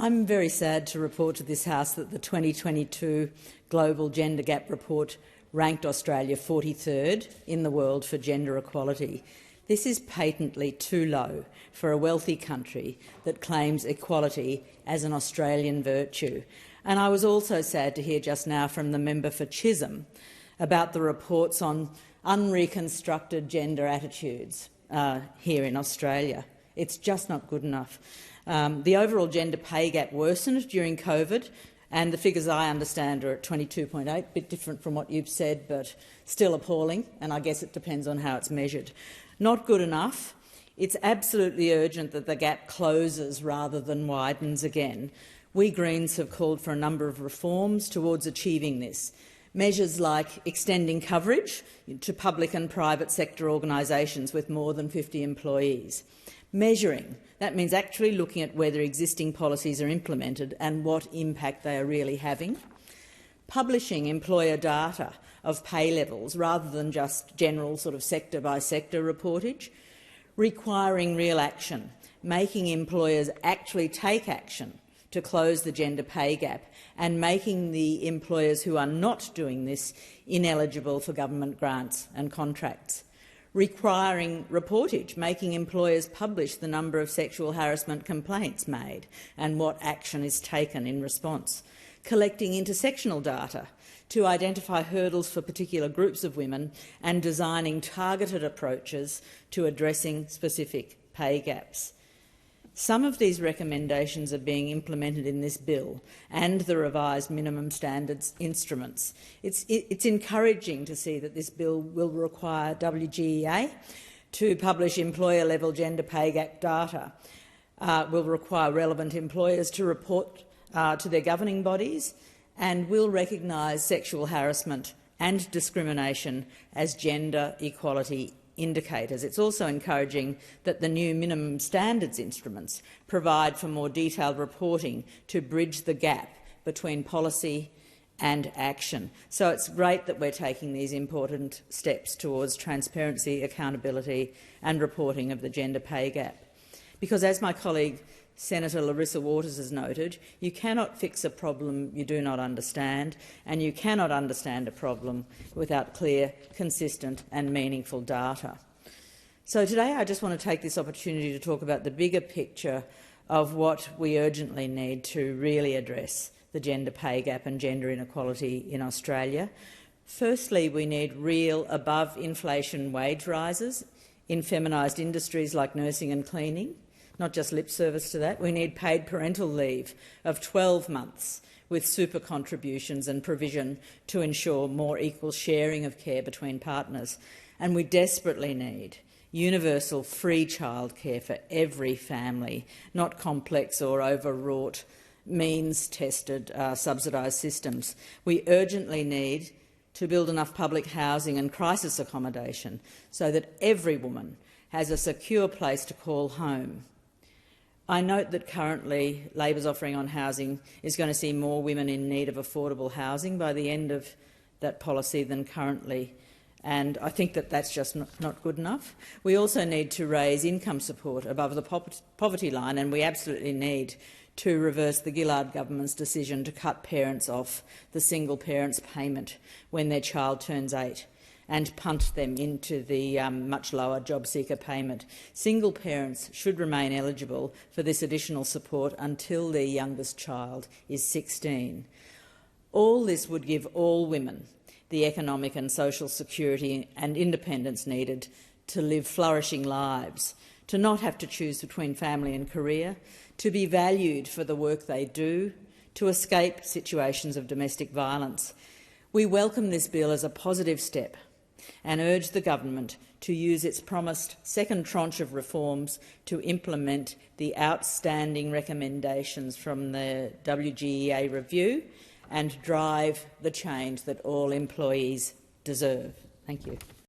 I'm very sad to report to this House that the 2022 Global Gender Gap Report ranked Australia 43rd in the world for gender equality. This is patently too low for a wealthy country that claims equality as an Australian virtue. And I was also sad to hear just now from the member for Chisholm about the reports on unreconstructed gender attitudes here in Australia. It's just not good enough. The overall gender pay gap worsened during COVID, and the figures I understand are at 22.8, a bit different from what you've said, but still appalling, and I guess it depends on how it's measured. Not good enough. It's absolutely urgent that the gap closes rather than widens again. We Greens have called for a number of reforms towards achieving this. Measures like extending coverage to public and private sector organisations with more than 50 employees. Measuring, that means actually looking at whether existing policies are implemented and what impact they are really having. Publishing employer data of pay levels rather than just general sort of sector-by-sector reportage. Requiring real action, making employers actually take action to close the gender pay gap and making the employers who are not doing this ineligible for government grants and contracts. Requiring reportage, making employers publish the number of sexual harassment complaints made and what action is taken in response. Collecting intersectional data to identify hurdles for particular groups of women and designing targeted approaches to addressing specific pay gaps. Some of these recommendations are being implemented in this bill and the revised minimum standards instruments. It's encouraging to see that this bill will require WGEA to publish employer-level gender pay gap data, will require relevant employers to report to their governing bodies, and will recognise sexual harassment and discrimination as gender equality indicators. It's also encouraging that the new minimum standards instruments provide for more detailed reporting to bridge the gap between policy and action. So it's great that we're taking these important steps towards transparency, accountability and reporting of the gender pay gap. Because, as my colleague Senator Larissa Waters has noted, you cannot fix a problem you do not understand, and you cannot understand a problem without clear, consistent and meaningful data. So today I just want to take this opportunity to talk about the bigger picture of what we urgently need to really address the gender pay gap and gender inequality in Australia. Firstly, we need real above-inflation wage rises in feminised industries like nursing and cleaning. Not just lip service to that. We need paid parental leave of 12 months with super contributions and provision to ensure more equal sharing of care between partners. And we desperately need universal free childcare for every family, not complex or overwrought means-tested subsidised systems. We urgently need to build enough public housing and crisis accommodation so that every woman has a secure place to call home. I note that currently Labor's offering on housing is going to see more women in need of affordable housing by the end of that policy than currently, and I think that that's just not good enough. We also need to raise income support above the poverty line, and we absolutely need to reverse the Gillard government's decision to cut parents off the single parent's payment when their child turns 8. And punt them into the much lower job seeker payment. Single parents should remain eligible for this additional support until their youngest child is 16. All this would give all women the economic and social security and independence needed to live flourishing lives, to not have to choose between family and career, to be valued for the work they do, to escape situations of domestic violence. We welcome this bill as a positive step and urge the government to use its promised second tranche of reforms to implement the outstanding recommendations from the WGEA review and drive the change that all employees deserve. Thank you.